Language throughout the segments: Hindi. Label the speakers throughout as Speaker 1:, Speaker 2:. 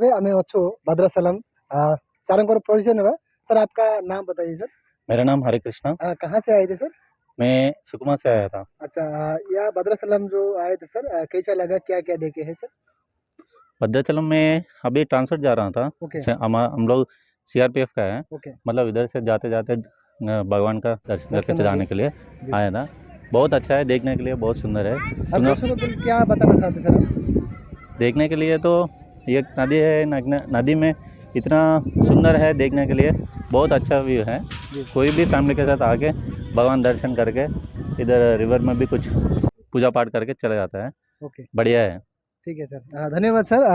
Speaker 1: ଏବେ ଆମେ ଅଛୁ ଭଦ୍ରାଚଲମ ସାରଙ୍କର ପରିଚୟ ନେବା। सर आपका नाम बताइए सर।
Speaker 2: मेरा नाम हरे कृष्णा।
Speaker 1: कहाँ से आए थे सर?
Speaker 2: मैं सुकमा से आया था।
Speaker 1: अच्छा, यहाँ भद्राचलम जो आए थे सर, कैसा लगा, क्या क्या देखे हैं सर?
Speaker 2: भद्राचलम में अभी ट्रांसफर जा रहा था।
Speaker 1: ओके
Speaker 2: हम लोग सीआरपीएफ का है,
Speaker 1: ओके
Speaker 2: मतलब इधर से जाते जाते भगवान का दर्शन करके जाने के लिए
Speaker 1: जी।
Speaker 2: आया था। बहुत अच्छा है, देखने के लिए बहुत सुंदर है।
Speaker 1: अब दर्शकों को क्या बताना चाहते सर आप?
Speaker 2: देखने के लिए तो ये नदी है, नदी में इतना सुंदर है, देखने के लिए बहुत अच्छा व्यू है।
Speaker 1: जी।
Speaker 2: कोई भी फैमिली के साथ आके भगवान दर्शन करके इधर रिवर में भी कुछ पूजा पाठ करके चला जाता है।
Speaker 1: ओके
Speaker 2: बढ़िया है।
Speaker 1: ठीक है सर, धन्यवाद सर।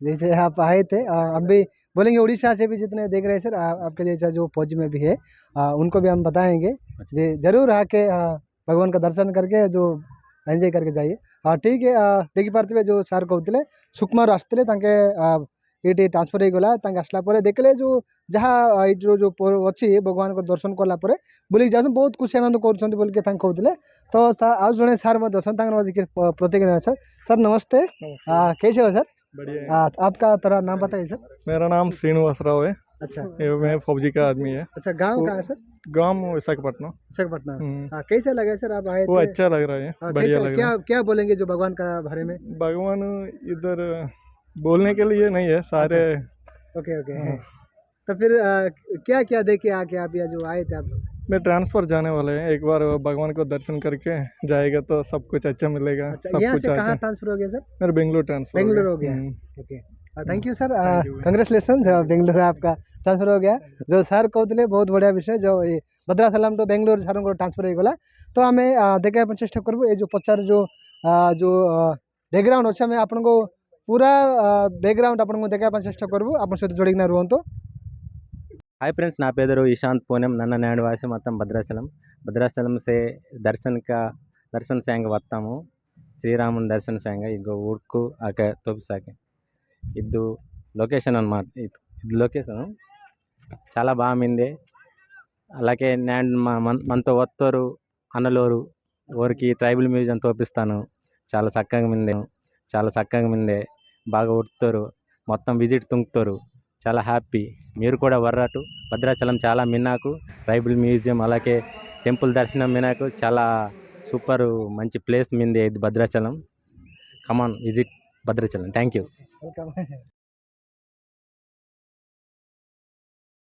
Speaker 1: जैसे आप आए थे, हम भी बोलेंगे उड़ीसा से भी जितने देख रहे हैं सर, आपके जैसा जो फौज में भी है, उनको भी हम बताएंगे जी, जरूर आके भगवान का दर्शन करके जो एंजॉय करके जाइए। हाँ ठीक है, देखिपे जो सार कहते सुकमार आसते ये ट्रांसफर हो गला आसला देखले जो जहाँ जो अच्छी भगवान को दर्शन कलापर बुलिक जा बहुत खुशी आनंद कर कहते। तो आज जड़े सार प्रतिक्रिया सर। सर नमस्ते, कैसे हो सर?
Speaker 3: बढ़िया है।
Speaker 1: आपका थोड़ा नाम बताइए सर।
Speaker 3: मेरा नाम श्रीनिवास राव है।
Speaker 1: अच्छा
Speaker 3: ये मैं फौजी का आदमी है।
Speaker 1: अच्छा, गांव कहाँ है सर?
Speaker 3: गांव विशाखापट्टनम।
Speaker 1: विशाखापट्टनम। कैसा लगा सर आप आए
Speaker 3: वो
Speaker 1: थे?
Speaker 3: अच्छा लग रहा है, बढ़िया लग रहा
Speaker 1: क्या क्या बोलेंगे जो भगवान का बारे में?
Speaker 3: है। भगवान इधर बोलने के लिए नहीं है सारे।
Speaker 1: ओके ओके
Speaker 3: हाँ।
Speaker 1: तो फिर क्या क्या देखे आके आप यहाँ जो आए थे आप?
Speaker 3: मैं ट्रांसफर जाने वाले हैं, एक बार भगवान को दर्शन करके जाएगा तो सब कुछ अच्छा मिलेगा।
Speaker 1: अच्छा,
Speaker 3: सब
Speaker 1: यहाँ
Speaker 3: कुछ
Speaker 1: से
Speaker 3: अच्छा।
Speaker 1: कहाँ ट्रांसफर हो गया सर?
Speaker 3: मेरा बेंगलोर ट्रांसफर
Speaker 1: बेंगलुरु हो गया। Okay, thank you sir, congratulation. Bengaluru आपका ट्रांसफर हो गया। जो सर कहते बहुत बढ़िया विषय, जो ये भद्राचलम तो बेंगलुरु सर को ट्रांसफर हो गला। तो आम देखा चेष्टा करूँ ये जो पचार जो बैकग्राउंड अच्छे आम आपको पूरा बैकग्राउंड आपको देखा चेष्टा करूँ, आप सहित जोड़ना रुहतु।
Speaker 4: हाय फ्रेंड्स, ना पेदरू ईशांत पूनम नन्न न्याडवासी मतम भद्राचलम से दर्शन से वत्तामु श्रीरामुन दर्शन से इगो उड़कू आके तोपिसाके इद्दु लोकेशन अन्नमाट इद्दु लोकेशन चाला बागुंदी। అలాగే నేను మనతో వస్తారు అన్నలోరు ఊరికి ట్రైబల్ మ్యూజియం తోపిస్తాను, చాలా చక్కగా మిందే బాగా ఉడుతారు, మొత్తం విజిట్ తుంగుతారు, చాలా హ్యాపీ. మీరు కూడా వర్రాటు భద్రాచలం చాలా మిన్నాకు ట్రైబల్ మ్యూజియం అలాగే టెంపుల్ దర్శనం మిన్నాకు చాలా సూపర్ మంచి ప్లేస్ మిందే ఇది Bhadrachalam. Come on visit Bhadrachalam. Thank you.